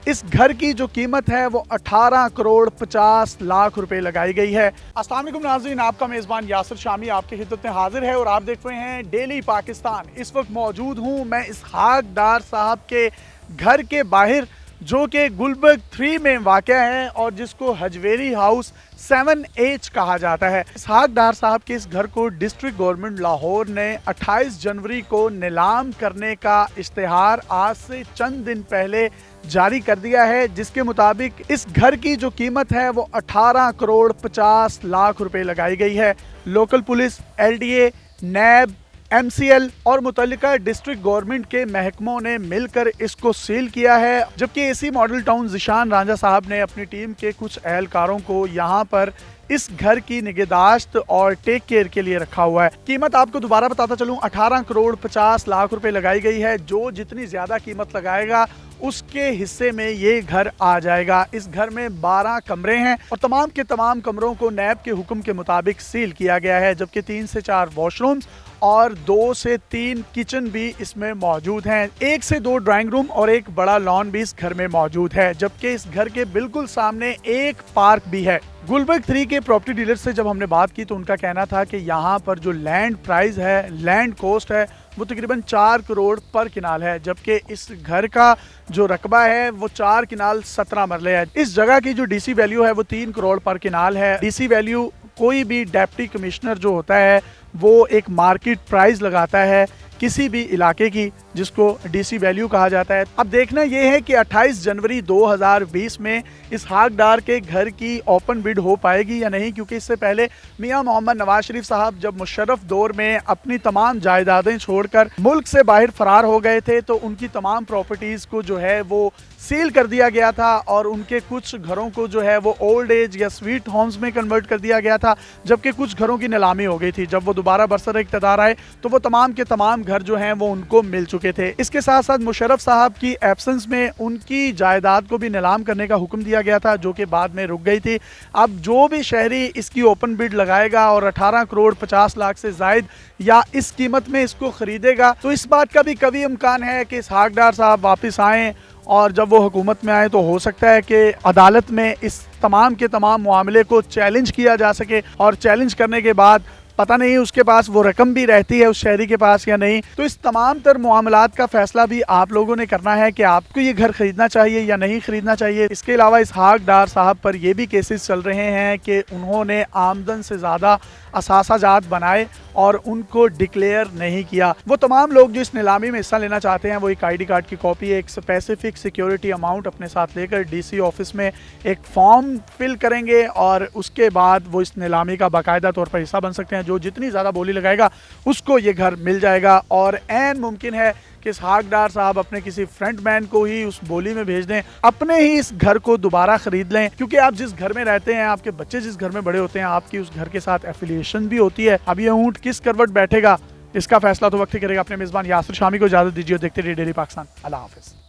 इस घर की जो कीमत है वो 18 करोड़ 50 लाख रुपए लगाई गई है। अस्सलाम वालेकुम नाज़रीन, आपका मेज़बान यासिर शामी आपकी खिदमत में हाजिर है और आप देख रहे हैं डेली पाकिस्तान। इस वक्त मौजूद हूँ मैं इसहाक डार साहब के घर के बाहर, जो कि गुलबर्ग 3 में वाक़या है और जिसको हजवेरी हाउस 7H कहा जाता है। इसहाक डार साहब के इस घर को डिस्ट्रिक्ट गवर्नमेंट लाहौर ने 28 जनवरी को नीलाम करने का इश्तिहार आज से चंद दिन पहले जारी कर दिया है, जिसके मुताबिक इस घर की जो कीमत है वो 18 करोड़ 50 लाख रुपए लगाई गई है। लोकल पुलिस, LDA, नैब, MCL और मुतल्लिका डिस्ट्रिक्ट गवर्नमेंट के महकमों ने मिलकर इसको सील किया है, जबकि AC model town Zeeshan Ranjha साहब ने अपनी टीम के कुछ एहलकारों को यहाँ पर इस घर की निगहदाश्त और टेक केयर के लिए रखा हुआ है। कीमत आपको दोबारा बताता चलूं, 18 करोड़ 50 लाख रुपए लगाई गई है। जो जितनी ज्यादा कीमत लगाएगा उसके हिस्से में ये घर आ जाएगा। इस घर में 12 कमरे हैं और तमाम के तमाम कमरों को नैब के हुक्म के मुताबिक सील किया गया है, जबकि 3 से 4 वॉशरूम्स और 2 से 3 किचन भी इसमें मौजूद हैं। 1 से 2 ड्राइंग रूम और एक बड़ा लॉन भी इस घर में मौजूद है, जबकि इस घर के बिल्कुल सामने एक पार्क भी है। गुलबर्ग 3 के प्रॉपर्टी डीलर से जब हमने बात की तो उनका कहना था कि यहाँ पर जो लैंड प्राइस है, लैंड कॉस्ट है, वो तकरीबन 4 करोड़ पर किनाल है, जबकि इस घर का जो रकबा है वो 4 किनाल 17 मरले है। इस जगह की जो DC वैल्यू है वो 3 करोड़ पर किनाल है। DC वैल्यू कोई भी डिप्टी कमिश्नर जो होता है वो एक मार्केट प्राइस लगाता है किसी भी इलाके की, जिसको DC वैल्यू कहा जाता है। अब देखना यह है कि 28 जनवरी 2020 में इसहाक डार के घर की ओपन बिड हो पाएगी या नहीं, क्योंकि इससे पहले मियां मोहम्मद नवाज शरीफ साहब जब मुशर्रफ दौर में अपनी तमाम जायदादें छोड़कर मुल्क से बाहर फरार हो गए थे तो उनकी तमाम प्रॉपर्टीज़ को जो है वो सील कर दिया गया था और उनके कुछ घरों को जो है वो ओल्ड एज या स्वीट होम्स में कन्वर्ट कर दिया गया था, जबकि कुछ घरों की नीलामी हो गई थी। जब वो दोबारा बरसर इक़्तिदार आए तो वो तमाम के तमाम घर जो हैं वो उनको मिल चुके थे। इसके साथ साथ मुशर्रफ साहब की एब्सेंस में उनकी जायदाद को भी नीलाम करने का हुक्म दिया गया था, जो कि बाद में रुक गई थी। अब जो भी शहरी इसकी ओपन बिड लगाएगा और 18 करोड़ 50 लाख से जायद या इस कीमत में इसको खरीदेगा तो इस बात का भी कभी इम्कान है कि इसहाक डार साहब वापस आएँ और जब वो हुकूमत में आए तो हो सकता है कि अदालत में इस तमाम के तमाम मामले को चैलेंज किया जा सके और चैलेंज करने के बाद पता नहीं उसके पास वो रकम भी रहती है उस शहरी के पास या नहीं। तो इस तमाम तर मामलात का फैसला भी आप लोगों ने करना है कि आपको ये घर खरीदना चाहिए या नहीं खरीदना चाहिए। इसके अलावा इसहाक डार साहब पर ये भी केसेस चल रहे हैं कि उन्होंने आमदन से ज़्यादा असासाजात बनाए और उनको डिक्लेयर नहीं किया। वो तमाम लोग जो इस नीलामी में हिस्सा लेना चाहते हैं वो एक ID कार्ड की कॉपी, एक स्पेसिफिक सिक्योरिटी अमाउंट अपने साथ लेकर DC ऑफिस में एक फॉर्म फिल करेंगे और उसके बाद वो इस नीलामी का बाकायदा तौर पर हिस्सा बन सकते हैं। जो जितनी ज़्यादा बोली लगाएगा उसको ये घर मिल जाएगा और ऐन मुमकिन है कि इसहाक डार साहब अपने किसी फ्रंट मैन को ही उस बोली में भेज दें, अपने ही इस घर को दोबारा खरीद लें, क्योंकि आप जिस घर में रहते हैं, आपके बच्चे जिस घर में बड़े होते हैं, आपकी उस घर के साथ एफिलिएशन भी होती है। अब ये ऊँट किस करवट बैठेगा इसका फैसला तो वक्त ही करेगा। अपने मेज़बान यासिर शामी को इजाज़त दीजिए। देखते रहिए डेली पाकिस्तान। अल्लाह हाफ़िज़।